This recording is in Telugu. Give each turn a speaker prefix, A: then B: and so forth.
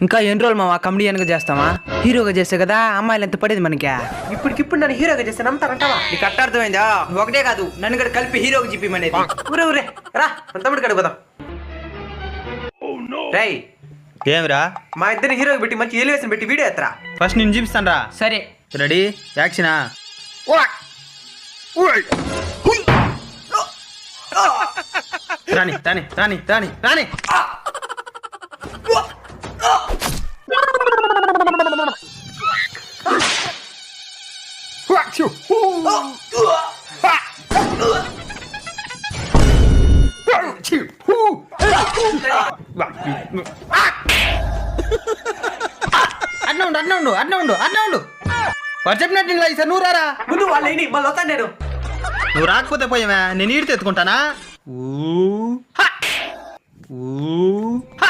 A: ఇంకా ఎన్ని రోజులు మావా కమెడియన్గా చేస్తావా? హీరోగా చేస్తే కదా అమ్మాయిలు ఎంత పడేది మనకి.
B: ఇప్పటికిప్పుడు నన్ను హీరోగా చేస్తే నమ్ముతారంటావా?
A: నీకు అట్ట అర్థమైందా? ఒకటే కాదు నన్ను కూడా కలిపి హీరోకి చెప్పమనేది.
B: ఊరే ఊరే రా మన తమ్ముడికి అడుగుదాం. రై
C: ఏమిరా?
B: మా ఇద్దరిని హీరోకి పెట్టి మంచి ఎలివేషన్ పెట్టి వీడియో ఎత్తరా.
C: ఫస్ట్ నేను చూపిస్తాను రా.
A: సరే
C: రెడీ, యాక్షనా? రాని రాని రాని రాని రాని. అట్లా ఉండు అట్లా ఉండు అట్లా ఉండు అట్లా ఉండు. వాడు చెప్పినట్టు ఇలా ఈసారి నువ్వు రారా.
B: ముందు వాళ్ళని మళ్ళీ వస్తాను నేను.
C: నువ్వు రాకపోతే పోయావా, నేను ఈడితే ఎత్తుకుంటానా? ఊ హ! ఊ హ!